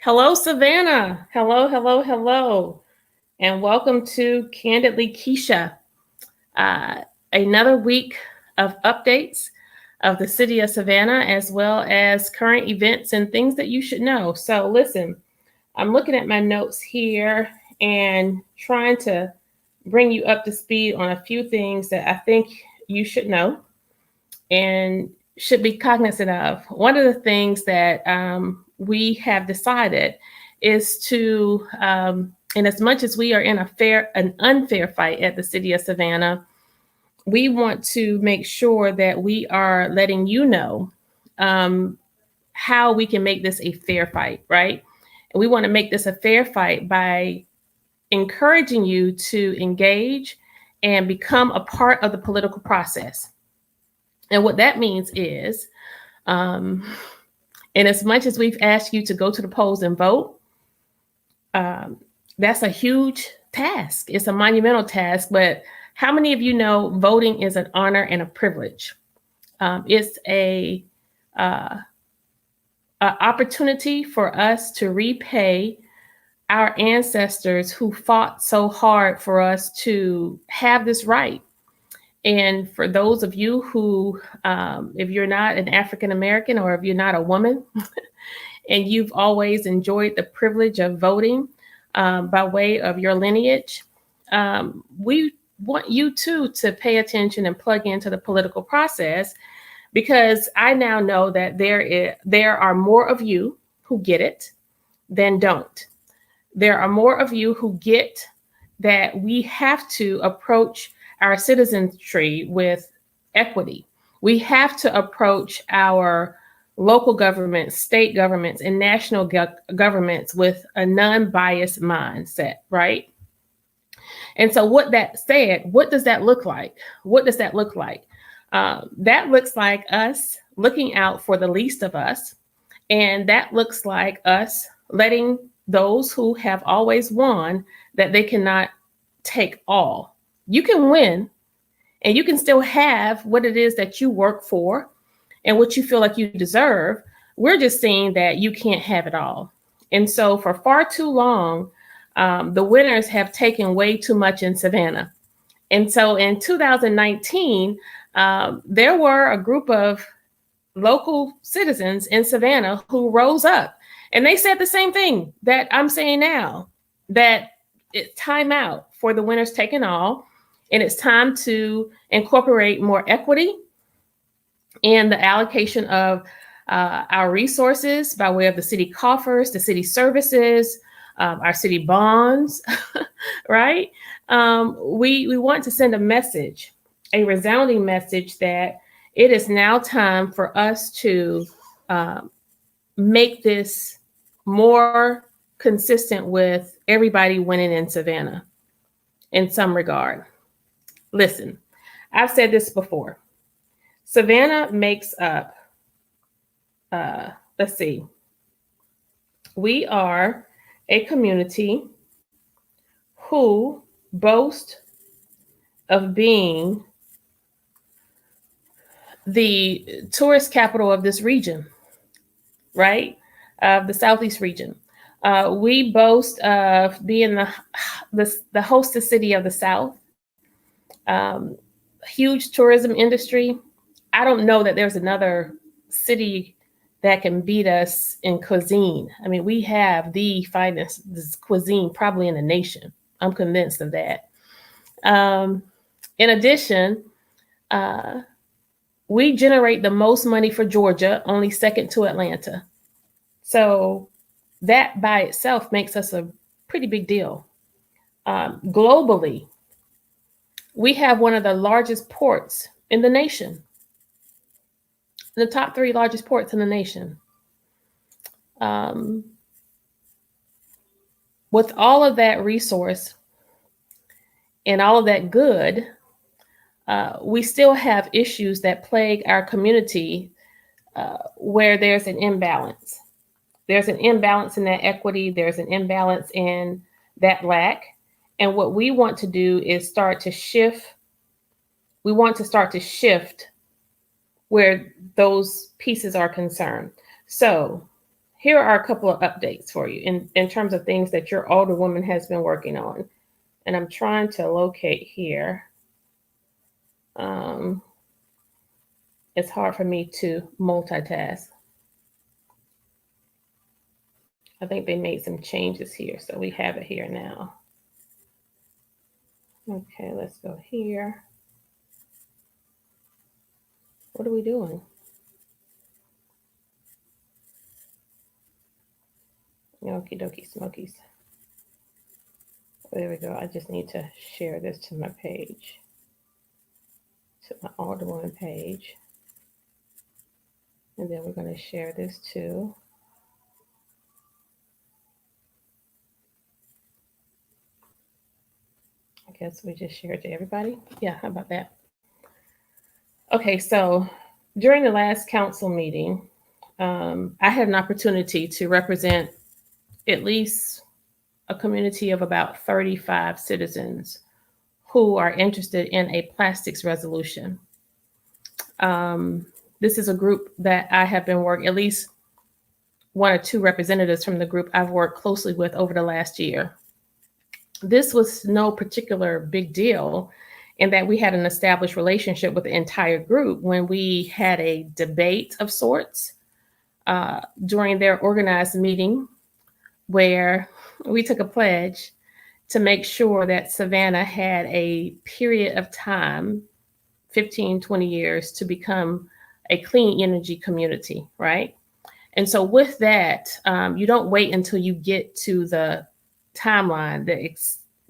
Hello, Savannah. Hello, hello, hello. And welcome to Candidly Kesha. Uh, Another week of updates of the city of Savannah, as well as current events and things that you should know. So, listen, I'm looking at my notes here and trying to bring you up to speed on a few things that I think you should know and should be cognizant of. One of the things that we have decided is to, and as much as we are in an unfair fight at the city of Savannah, we want to make sure that we are letting you know how we can make this a fair fight, right? And we want to make this a fair fight by encouraging you to engage and become a part of the political process. And what that means is, and as much as we've asked you to go to the polls and vote, that's a huge task. It's a monumental task, but how many of you know voting is an honor and a privilege? It's a opportunity for us to repay our ancestors who fought so hard for us to have this right. And for those of you who, if you're not an African American or if you're not a woman, and you've always enjoyed the privilege of voting by way of your lineage, we want you too to pay attention and plug into the political process, because I now know that there are more of you who get it than don't. There are more of you who get that we have to approach our citizenry with equity. We have to approach our local governments, state governments, and national governments with a non-biased mindset, right? And so what that said, what does that look like? What does that look like? That looks like us looking out for the least of us. And that looks like us letting those who have always won that they cannot take all. You can win and you can still have what it is that you work for and what you feel like you deserve. We're just saying that you can't have it all. And so for far too long, the winners have taken way too much in Savannah. And so in 2019, there were a group of local citizens in Savannah who rose up and they said the same thing that I'm saying now, that it's time out for the winners taking all. And it's time to incorporate more equity in the allocation of our resources by way of the city coffers, the city services, our city bonds, right? We want to send a message, a resounding message, that it is now time for us to make this more consistent with everybody winning in Savannah in some regard. Listen, I've said this before. Savannah makes up, let's see, we are a community who boast of being the tourist capital of this region, right? Of the Southeast region. We boast of being the hostess city of the South. Huge tourism industry. I don't know that there's another city that can beat us in cuisine. I mean, we have the finest cuisine probably in the nation. I'm convinced of that. In addition, we generate the most money for Georgia, only second to Atlanta. So that by itself makes us a pretty big deal. Globally, we have one of the largest ports in the nation, the top 3 largest ports in the nation. With all of that resource and all of that good, we still have issues that plague our community where there's an imbalance. There's an imbalance in that equity. There's an imbalance in that lack. And what we want to do is start to shift. We want to start to shift where those pieces are concerned. So here are a couple of updates for you in terms of things that your older woman has been working on. And I'm trying to locate here. It's hard for me to multitask. I think they made some changes here, so we have it here now. Okay, let's go here. What are we doing? Okie dokie smokies. There we go. I just need to share this to my page, to my Alderwoman page. And then we're going to share this too. I guess we just share it to everybody. Yeah, how about that? Okay, so during the last council meeting, I had an opportunity to represent at least a community of about 35 citizens who are interested in a plastics resolution. This is a group that I have been working, at least one or two representatives from the group I've worked closely with over the last year. This was no particular big deal in that we had an established relationship with the entire group when we had a debate of sorts during their organized meeting where we took a pledge to make sure that Savannah had a period of time, 15, 20 years, to become a clean energy community, right? And so with that, you don't wait until you get to the timeline,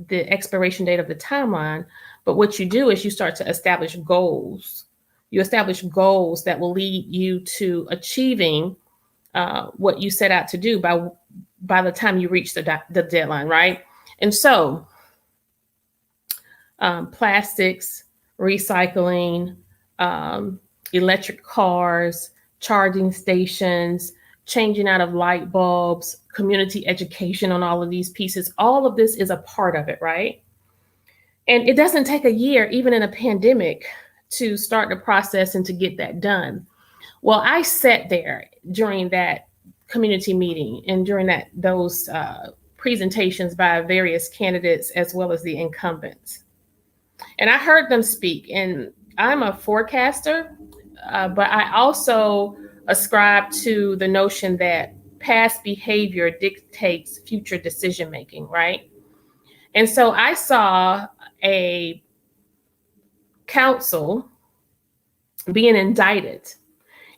the expiration date of the timeline, but what you do is you start to establish goals. You establish goals that will lead you to achieving what you set out to do by the time you reach the deadline, right? And so plastics, recycling, electric cars, charging stations, changing out of light bulbs, community education on all of these pieces, all of this is a part of it, right? And it doesn't take a year, even in a pandemic, to start the process and to get that done. Well, I sat there during that community meeting and during those presentations by various candidates as well as the incumbents. And I heard them speak, and I'm a forecaster, but I also ascribe to the notion that past behavior dictates future decision making, right? And so I saw a council being indicted,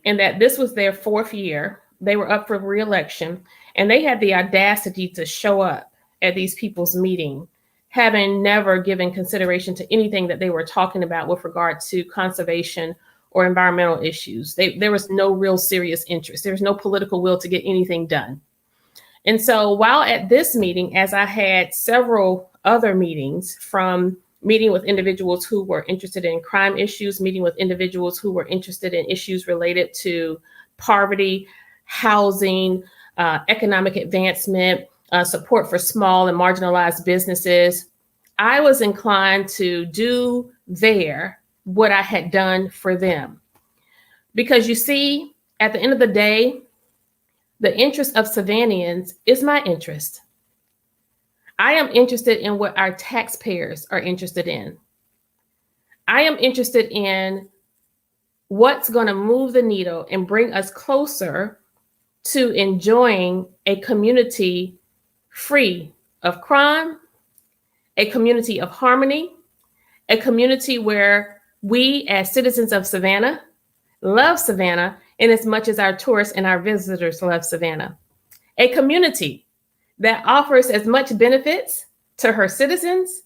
and that this was their fourth year. They were up for re-election, and they had the audacity to show up at these people's meeting, having never given consideration to anything that they were talking about with regard to conservation or environmental issues. There was no real serious interest. There was no political will to get anything done. And so while at this meeting, as I had several other meetings, from meeting with individuals who were interested in crime issues, meeting with individuals who were interested in issues related to poverty, housing, economic advancement, support for small and marginalized businesses, I was inclined to do there what I had done for them. Because you see, at the end of the day, the interest of Savannians is my interest. I am interested in what our taxpayers are interested in. I am interested in what's going to move the needle and bring us closer to enjoying a community free of crime, a community of harmony, a community where we as citizens of Savannah love Savannah in as much as our tourists and our visitors love Savannah. A community that offers as much benefits to her citizens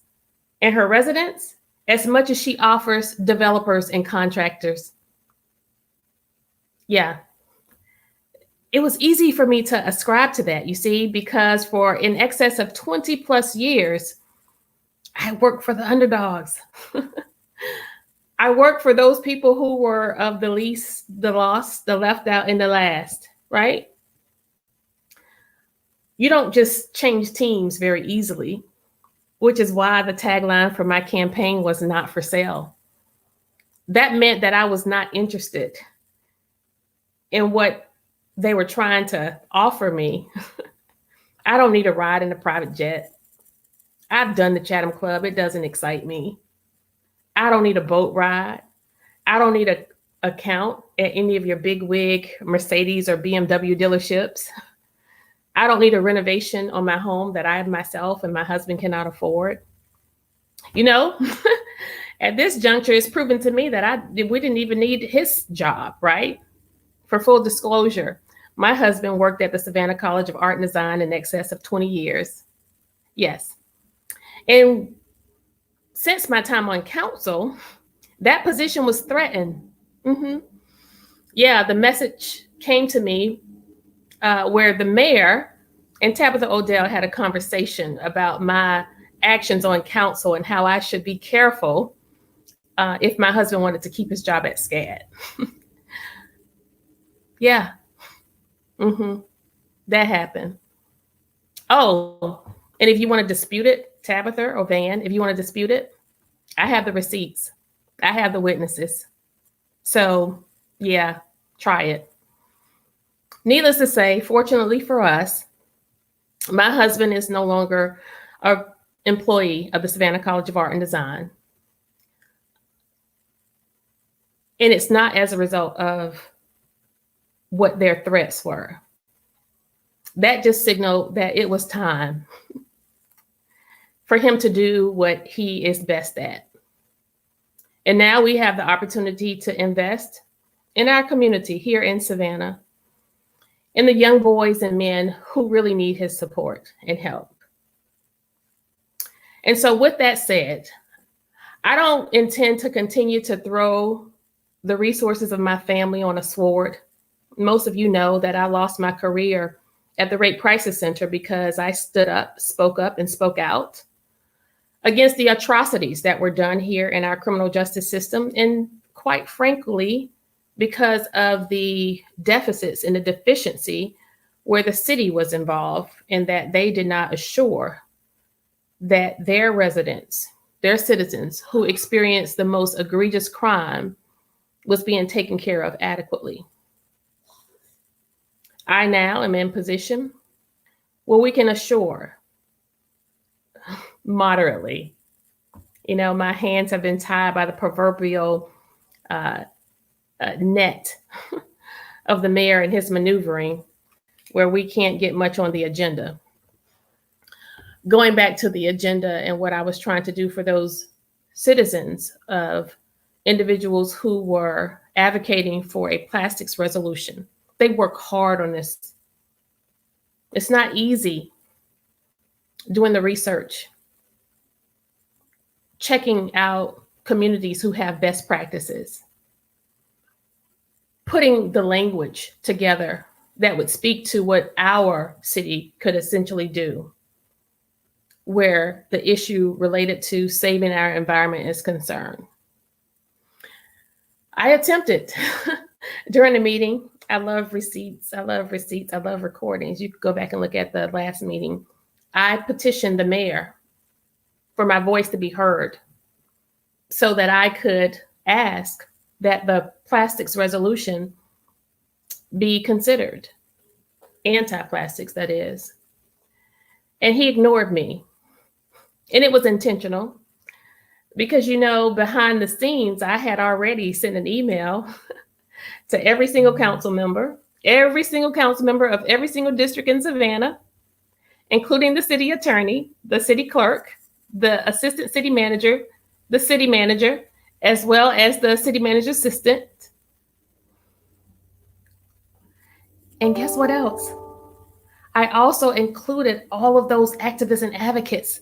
and her residents as much as she offers developers and contractors. Yeah. It was easy for me to ascribe to that, you see, because for in excess of 20 plus years, I worked for the underdogs. I worked for those people who were of the least, the lost, the left out, and the last, right? You don't just change teams very easily, which is why the tagline for my campaign was "not for sale." That meant that I was not interested in what they were trying to offer me. I don't need a ride in a private jet. I've done the Chatham Club. It doesn't excite me. I don't need a boat ride. I don't need a account at any of your big wig Mercedes or BMW dealerships. I don't need a renovation on my home that I myself and my husband cannot afford. You know, at this juncture, it's proven to me that we didn't even need his job, right? For full disclosure, my husband worked at the Savannah College of Art and Design in excess of 20 years. Yes. And since my time on council, that position was threatened. Yeah, the message came to me where the mayor and Tabitha Odell had a conversation about my actions on council and how I should be careful if my husband wanted to keep his job at SCAD. Yeah. That happened. Oh, and if you want to dispute it, Tabitha or Van, if you want to dispute it, I have the receipts. I have the witnesses. So yeah, try it. Needless to say, fortunately for us, my husband is no longer an employee of the Savannah College of Art and Design. And it's not as a result of what their threats were. That just signaled that it was time for him to do what he is best at. And now we have the opportunity to invest in our community here in Savannah, in the young boys and men who really need his support and help. And so with that said, I don't intend to continue to throw the resources of my family on a sword. Most of you know that I lost my career at the Rape Crisis Center because I stood up, spoke up, and spoke out against the atrocities that were done here in our criminal justice system. And quite frankly, because of the deficits and the deficiency where the city was involved, and that they did not assure that their residents, their citizens who experienced the most egregious crime was being taken care of adequately. I now am in position where we can assure moderately. You know, my hands have been tied by the proverbial net of the mayor and his maneuvering, where we can't get much on the agenda. Going back to the agenda and what I was trying to do for those citizens of individuals who were advocating for a plastics resolution. They work hard on this. It's not easy doing the research, checking out communities who have best practices, putting the language together that would speak to what our city could essentially do, where the issue related to saving our environment is concerned. I attempted during the meeting. I love receipts. I love receipts. I love recordings. You could go back and look at the last meeting. I petitioned the mayor for my voice to be heard so that I could ask that the plastics resolution be considered, anti-plastics, that is. And he ignored me. And it was intentional because, you know, behind the scenes, I had already sent an email to every single council member of every single district in Savannah, including the city attorney, the city clerk, the assistant city manager, the city manager, as well as the city manager's assistant. And guess what else? I also included all of those activists and advocates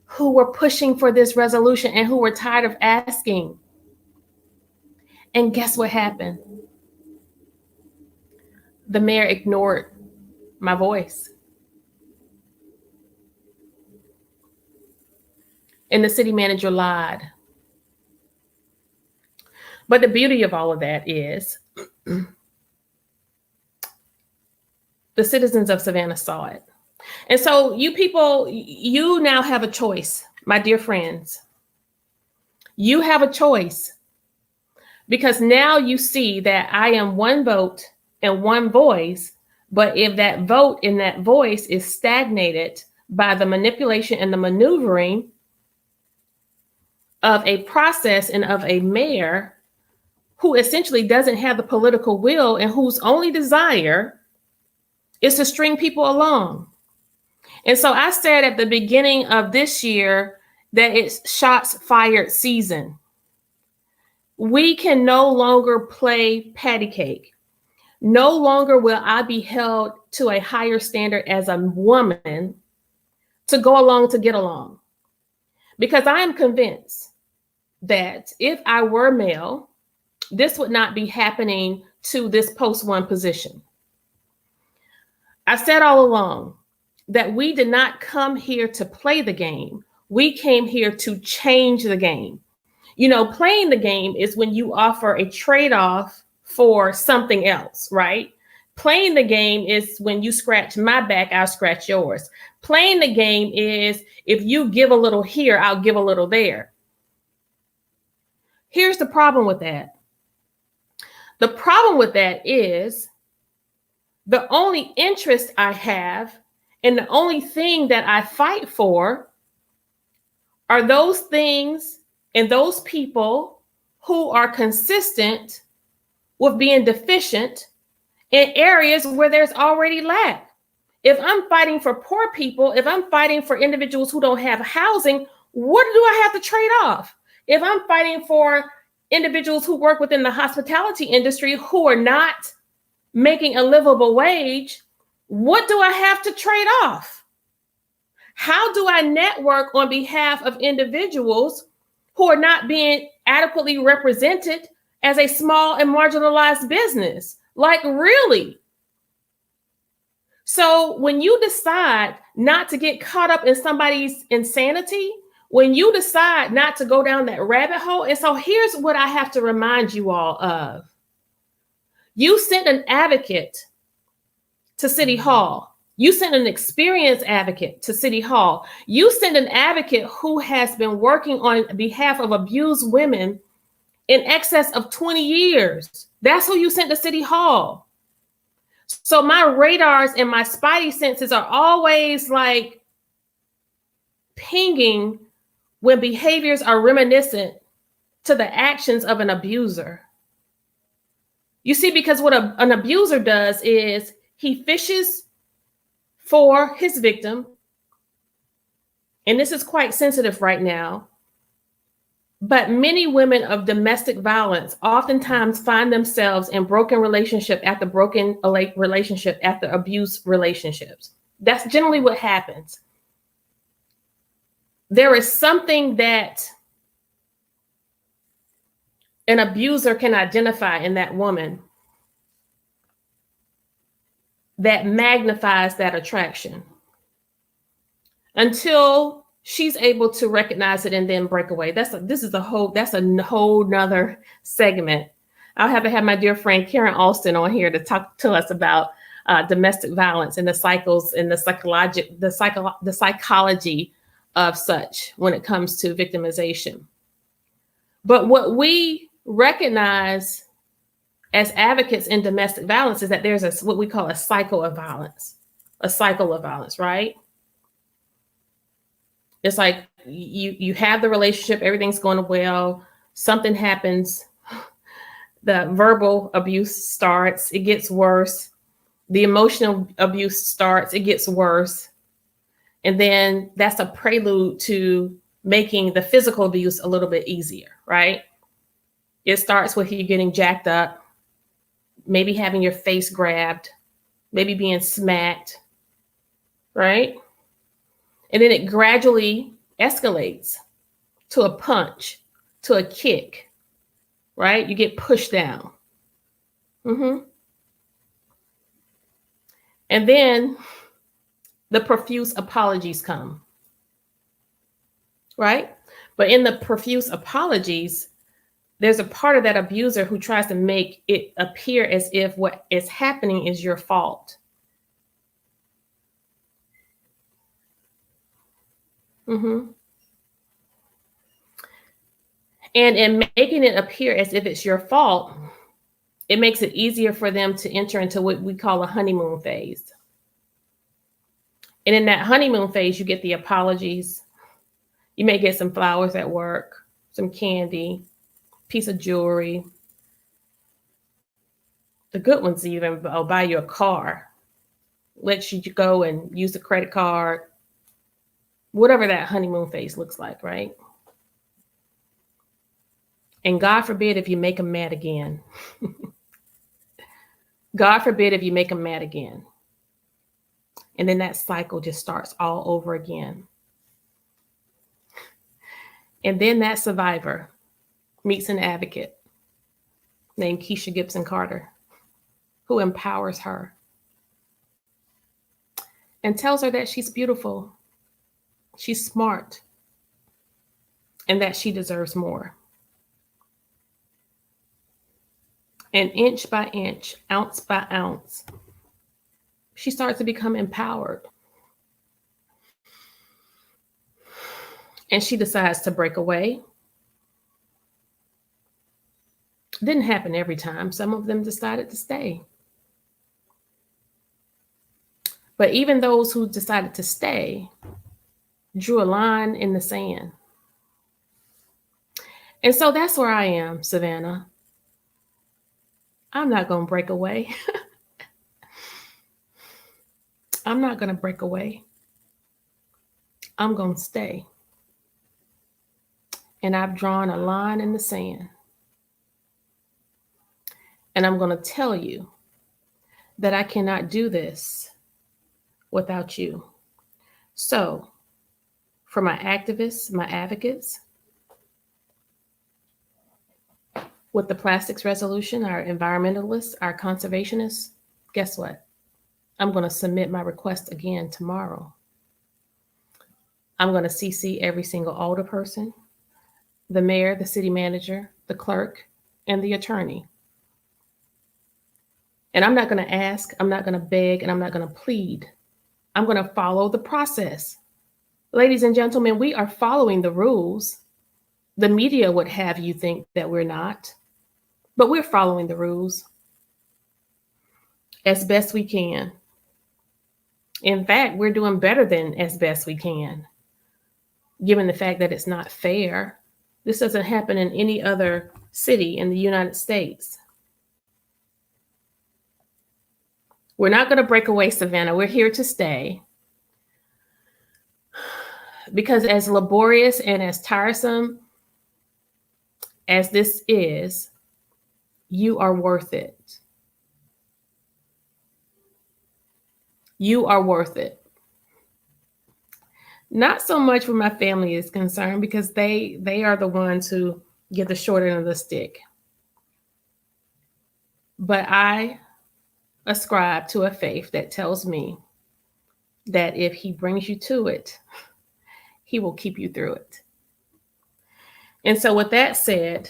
who were pushing for this resolution and who were tired of asking. And guess what happened? The mayor ignored my voice. And the city manager lied. But the beauty of all of that is the citizens of Savannah saw it. And so you people, you now have a choice, my dear friends. You have a choice because now you see that I am one vote and one voice. But if that vote and that voice is stagnated by the manipulation and the maneuvering of a process and of a mayor who essentially doesn't have the political will and whose only desire is to string people along. And so I said at the beginning of this year that it's shots fired season. We can no longer play patty cake. No longer will I be held to a higher standard as a woman to go along to get along. Because I am convinced that if I were male, this would not be happening to this post one position. I said all along that we did not come here to play the game. We came here to change the game. You know, playing the game is when you offer a trade-off for something else, right? Playing the game is when you scratch my back, I'll scratch yours. Playing the game is if you give a little here, I'll give a little there. Here's the problem with that. The problem with that is the only interest I have and the only thing that I fight for are those things and those people who are consistent with being deficient in areas where there's already lack. If I'm fighting for poor people, if I'm fighting for individuals who don't have housing, what do I have to trade off? If I'm fighting for individuals who work within the hospitality industry who are not making a livable wage, what do I have to trade off? How do I network on behalf of individuals who are not being adequately represented as a small and marginalized business? Like, really? So when you decide not to get caught up in somebody's insanity, when you decide not to go down that rabbit hole, and so here's what I have to remind you all of. You sent an advocate to City Hall. You sent an experienced advocate to City Hall. You sent an advocate who has been working on behalf of abused women in excess of 20 years. That's who you sent to City Hall. So my radars and my spidey senses are always like pinging when behaviors are reminiscent to the actions of an abuser. You see, because what an abuser does is he fishes for his victim. And this is quite sensitive right now. But many women of domestic violence oftentimes find themselves in broken relationship after broken relationship after abuse relationships. That's generally what happens. There is something that an abuser can identify in that woman that magnifies that attraction until she's able to recognize it and then break away. That's a whole nother segment. I'll have to have my dear friend Karen Alston on here to talk to us about domestic violence and the cycles and the psychology of such when it comes to victimization. But what we recognize as advocates in domestic violence is that there's what we call a cycle of violence, right? It's like you have the relationship, everything's going well, something happens, the verbal abuse starts, it gets worse, the emotional abuse starts, it gets worse, and then that's a prelude to making the physical abuse a little bit easier, right? It starts with you getting jacked up, maybe having your face grabbed, maybe being smacked, right? And then it gradually escalates to a punch, to a kick, right? You get pushed down. And then the profuse apologies come, right? But in the profuse apologies, there's a part of that abuser who tries to make it appear as if what is happening is your fault. And in making it appear as if it's your fault, it makes it easier for them to enter into what we call a honeymoon phase. And in that honeymoon phase, you get the apologies. You may get some flowers at work, some candy, piece of jewelry. The good ones even will buy you a car, let you go and use a credit card, whatever that honeymoon phase looks like, right? And God forbid if you make them mad again. God forbid if you make them mad again. And then that cycle just starts all over again. And then that survivor meets an advocate named Kesha Gibson-Carter, who empowers her and tells her that she's beautiful, she's smart, and that she deserves more. And inch by inch, ounce by ounce, she starts to become empowered. And she decides to break away. Didn't happen every time. Some of them decided to stay. But even those who decided to stay drew a line in the sand. And so that's where I am, Savannah. I'm not going to break away. I'm not going to break away. I'm going to stay. And I've drawn a line in the sand. And I'm going to tell you that I cannot do this without you. So, for my activists, my advocates, with the plastics resolution, our environmentalists, our conservationists, guess what? I'm going to submit my request again tomorrow. I'm going to CC every single alderperson, the mayor, the city manager, the clerk, and the attorney. And I'm not going to ask, I'm not going to beg, and I'm not going to plead. I'm going to follow the process. Ladies and gentlemen, we are following the rules. The media would have you think that we're not, but we're following the rules as best we can. In fact, we're doing better than as best we can, given the fact that it's not fair. This doesn't happen in any other city in the United States. We're not going to break away, Savannah. We're here to stay. Because as laborious and as tiresome as this is, you are worth it. You are worth it. Not so much where my family is concerned, because they are the ones who get the short end of the stick. But I ascribe to a faith that tells me that if he brings you to it, he will keep you through it. And so with that said,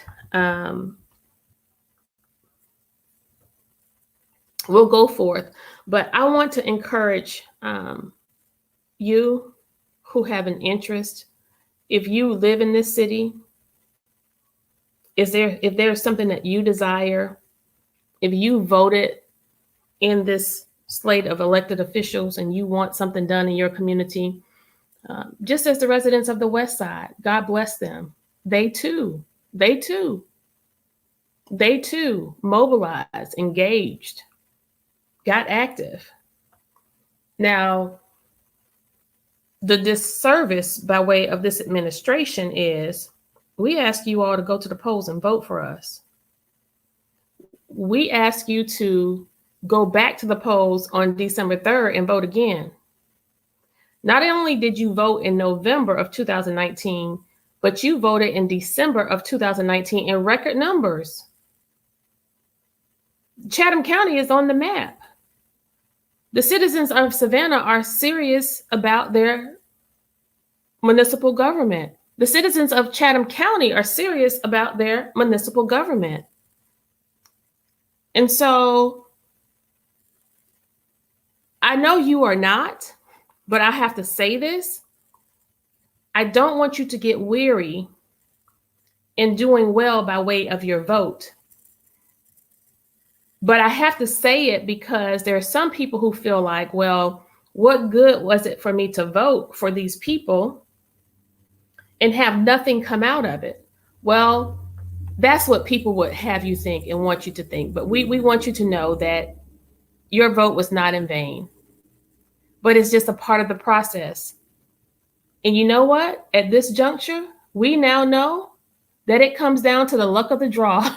we'll go forth. But I want to encourage you who have an interest. If you live in this city, if there's something that you desire, if you voted in this slate of elected officials and you want something done in your community, just as the residents of the West Side, God bless them. They too mobilized, engaged, got active. Now, the disservice by way of this administration is we ask you all to go to the polls and vote for us. We ask you to go back to the polls on December 3rd and vote again. Not only did you vote in November of 2019, but you voted in December of 2019 in record numbers. Chatham County is on the map. The citizens of Savannah are serious about their municipal government. The citizens of Chatham County are serious about their municipal government. And so I know you are not, but I have to say this. I don't want you to get weary in doing well by way of your vote. But I have to say it because there are some people who feel like, well, what good was it for me to vote for these people and have nothing come out of it? Well, that's what people would have you think and want you to think. But we want you to know that your vote was not in vain, but it's just a part of the process. And you know what? At this juncture, we now know that it comes down to the luck of the draw.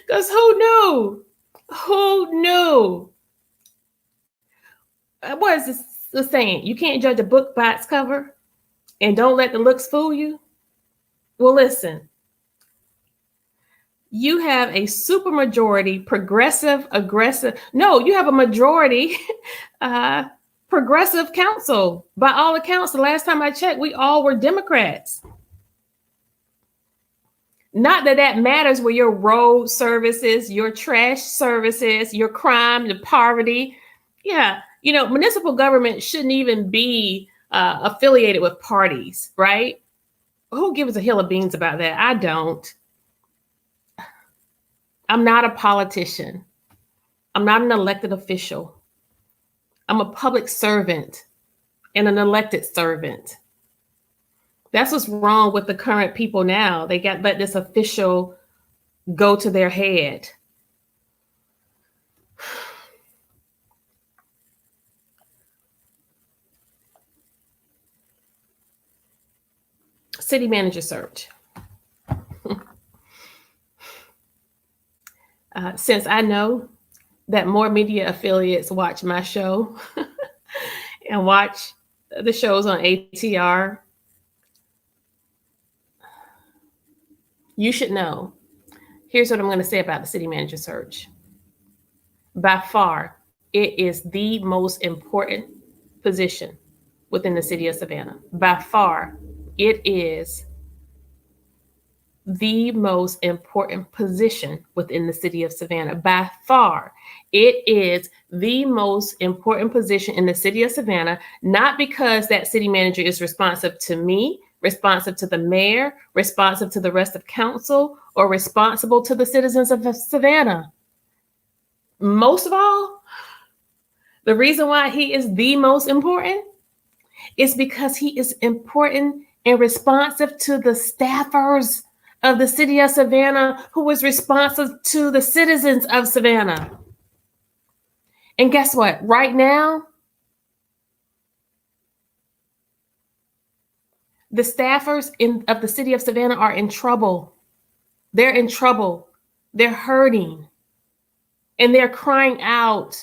Because who knew? Who knew? What is the saying? You can't judge a book by its cover, and don't let the looks fool you. Well, listen, you have a supermajority progressive, aggressive. No, you have a majority progressive council. By all accounts, the last time I checked, we all were Democrats. Not that that matters where your road services, your trash services, your crime, the poverty. Yeah, you know, municipal government shouldn't even be affiliated with parties, right? Who gives a hill of beans about that? I don't. I'm not a politician. I'm not an elected official. I'm a public servant and an elected servant. That's what's wrong with the current people now. They got let this official go to their head. City manager search. Since I know that more media affiliates watch my show and watch the shows on ATR, you should know. Here's what I'm going to say about the city manager search. By far, it is the most important position within the city of Savannah. By far, it is the most important position within the city of Savannah. By far, it is the most important position in the city of Savannah, not because that city manager is responsive to me, responsive to the mayor, responsive to the rest of council, or responsible to the citizens of Savannah. Most of all, the reason why he is the most important is because he is important and responsive to the staffers of the city of Savannah, who is responsive to the citizens of Savannah. And guess what? Right now, the staffers of the city of Savannah are in trouble. They're in trouble. They're hurting. And they're crying out.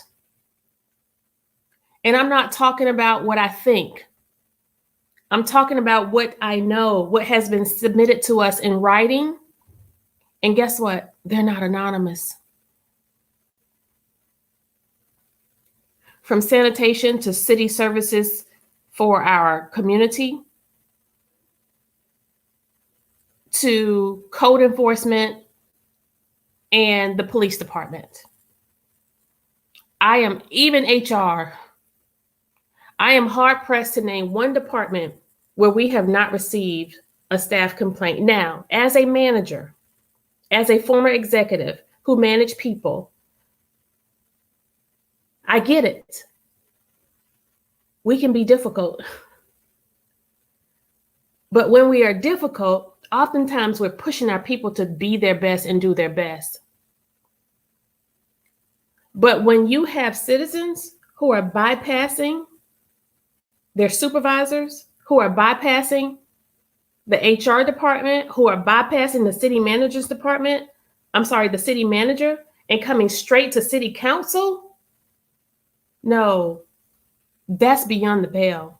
And I'm not talking about what I think. I'm talking about what I know, what has been submitted to us in writing. And guess what? They're not anonymous. From sanitation to city services for our community, to code enforcement and the police department. I am even HR. I am hard pressed to name one department where we have not received a staff complaint. Now, as a manager, as a former executive who managed people, I get it. We can be difficult. But when we are difficult, oftentimes we're pushing our people to be their best and do their best. But when you have citizens who are bypassing their supervisors, who are bypassing the HR department, who are bypassing the city manager's department, the city manager, and coming straight to city council, no, that's beyond the pale.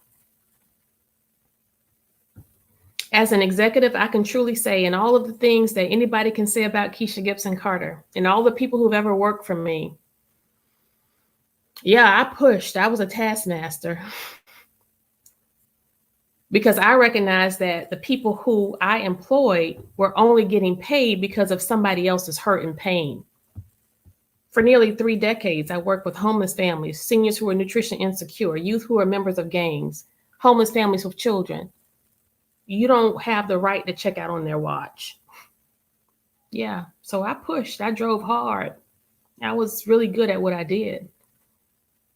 As an executive, I can truly say, and all of the things that anybody can say about Kesha Gibson-Carter and all the people who've ever worked for me, yeah, I pushed. I was a taskmaster. Because I recognized that the people who I employed were only getting paid because of somebody else's hurt and pain. For nearly 3 decades, I worked with homeless families, seniors who are nutrition insecure, youth who are members of gangs, homeless families with children. You don't have the right to check out on their watch. Yeah. So I pushed, I drove hard. I was really good at what I did,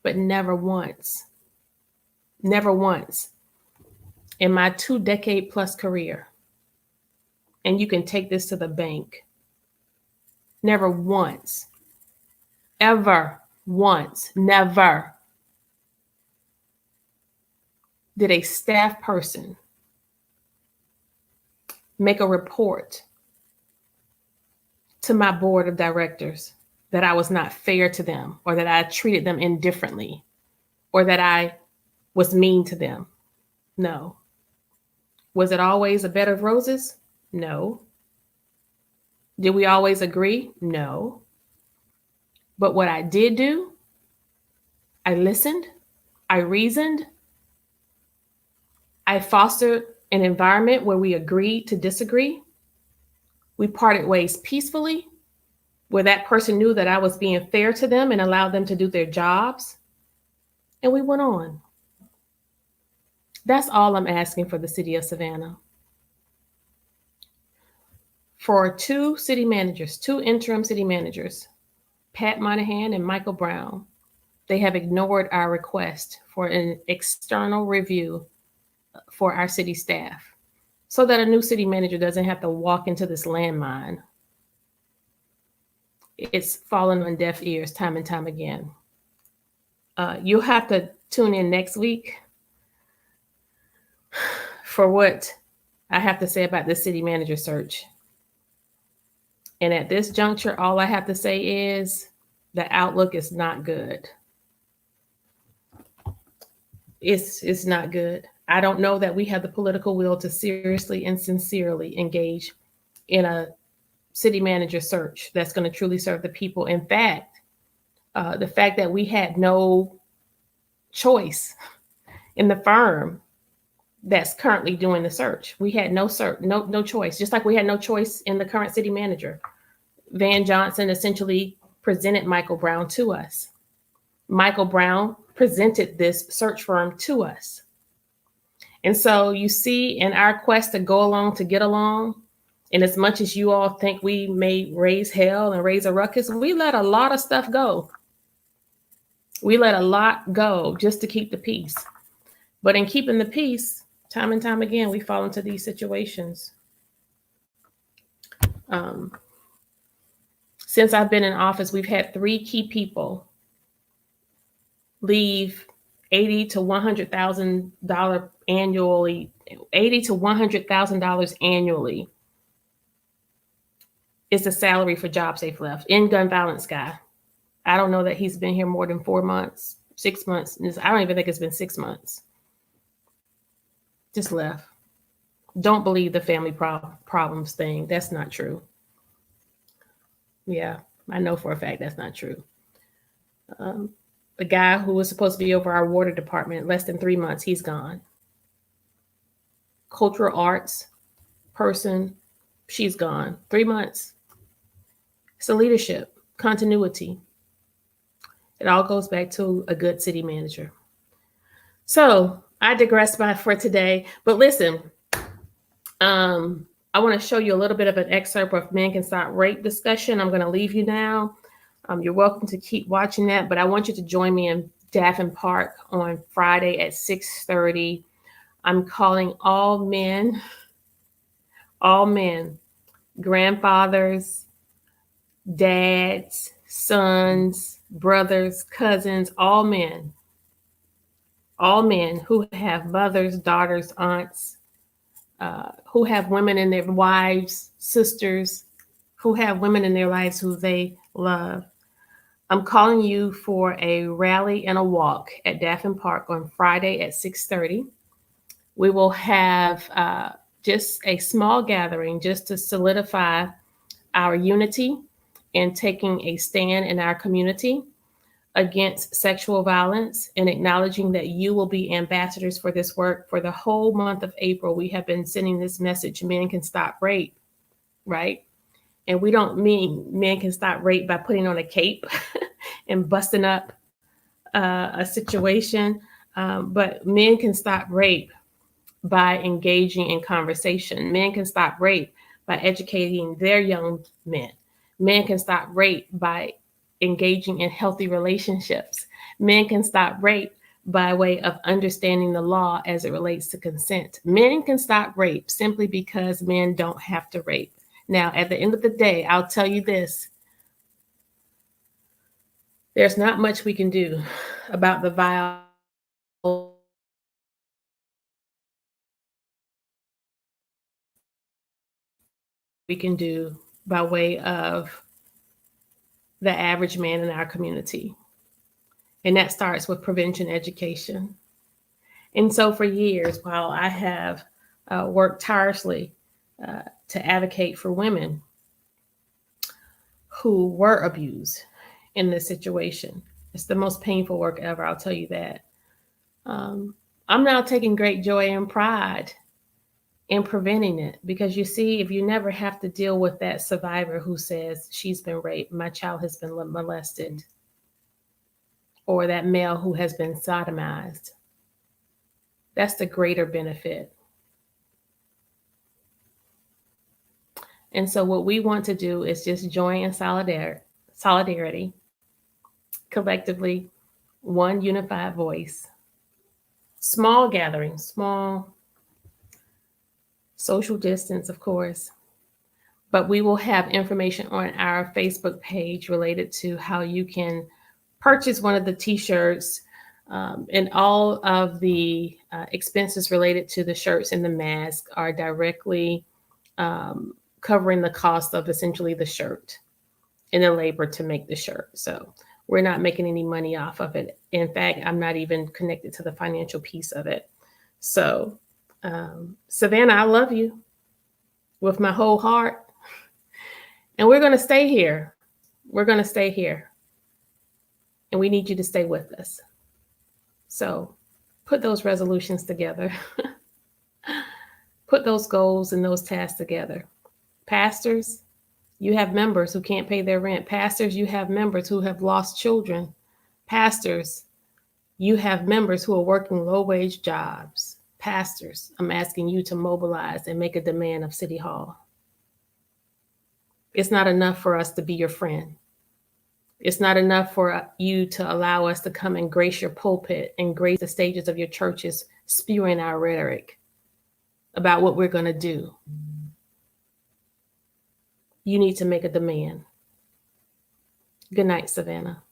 but never once in my 2-decade plus career, and you can take this to the bank, never once, ever once, never did a staff person make a report to my board of directors that I was not fair to them, or that I treated them indifferently, or that I was mean to them. No. Was it always a bed of roses? No. Did we always agree? No. But what I did do, I listened, I reasoned, I fostered an environment where we agreed to disagree. We parted ways peacefully, where that person knew that I was being fair to them and allowed them to do their jobs. And we went on. That's all I'm asking for the city of Savannah. For two interim city managers, Pat Monahan and Michael Brown, they have ignored our request for an external review for our city staff so that a new city manager doesn't have to walk into this landmine. It's fallen on deaf ears time and time again. You'll have to tune in next week for what I have to say about this city manager search. And at this juncture, all I have to say is the outlook is not good. It's not good. I don't know that we have the political will to seriously and sincerely engage in a city manager search that's going to truly serve the people. In fact, the fact that we had no choice in the firm that's currently doing the search. We had no choice, just like we had no choice in the current city manager. Van Johnson essentially presented Michael Brown to us. Michael Brown presented this search firm to us. And so you see, in our quest to go along, to get along, and as much as you all think we may raise hell and raise a ruckus, we let a lot of stuff go. We let a lot go just to keep the peace. But in keeping the peace, time and time again, we fall into these situations. Since I've been in office, we've had 3 key people leave $80,000 to $100,000 annually. $80,000 to $100,000 annually is the salary for JobSafe left. In gun violence guy, I don't know that he's been here more than 4 months, 6 months. I don't even think it's been 6 months. Just left. Don't believe the family problems thing. That's not true. Yeah, I know for a fact that's not true. The guy who was supposed to be over our water department, less than 3 months, he's gone. Cultural arts person, she's gone. 3 months. So leadership, continuity. It all goes back to a good city manager. So I digress for today, but listen, I want to show you a little bit of an excerpt of Men Can Stop Rape discussion. I'm going to leave you now. You're welcome to keep watching that, but I want you to join me in Daffin Park on Friday at 6:30. I'm calling all men, grandfathers, dads, sons, brothers, cousins, all men who have mothers, daughters, aunts, who have women in their wives, sisters, who have women in their lives who they love. I'm calling you for a rally and a walk at Daffin Park on Friday at 6:30. We will have just a small gathering just to solidify our unity and taking a stand in our community against sexual violence, and acknowledging that you will be ambassadors for this work. For the whole month of April, we have been sending this message: men can stop rape, right? And we don't mean men can stop rape by putting on a cape and busting up a situation, but men can stop rape by engaging in conversation. Men can stop rape by educating their young men. Men can stop rape by engaging in healthy relationships. Men can stop rape by way of understanding the law as it relates to consent. Men can stop rape simply because men don't have to rape. Now, at the end of the day, I'll tell you this. There's not much we can do about the violence we can do by way of the average man in our community. And that starts with prevention education. And so for years, while I have worked tirelessly to advocate for women who were abused in this situation, it's the most painful work ever, I'll tell you that. I'm now taking great joy and pride in preventing it, because you see, if you never have to deal with that survivor who says she's been raped, my child has been molested, or that male who has been sodomized, that's the greater benefit. And so what we want to do is just join in solidarity, collectively, one unified voice, small gatherings, small social distance, of course, but we will have information on our Facebook page related to how you can purchase one of the t-shirts, and all of the expenses related to the shirts and the mask are directly covering the cost of essentially the shirt and the labor to make the shirt. So we're not making any money off of it. In fact, I'm not even connected to the financial piece of it. So Savannah, I love you with my whole heart. And we're going to stay here. We're going to stay here. And we need you to stay with us. So put those resolutions together. Put those goals and those tasks together. Pastors, you have members who can't pay their rent. Pastors, you have members who have lost children. Pastors, you have members who are working low-wage jobs. Pastors, I'm asking you to mobilize and make a demand of City Hall. It's not enough for us to be your friend. It's not enough for you to allow us to come and grace your pulpit and grace the stages of your churches, spewing our rhetoric about what we're going to do. You need to make a demand. Good night, Savannah.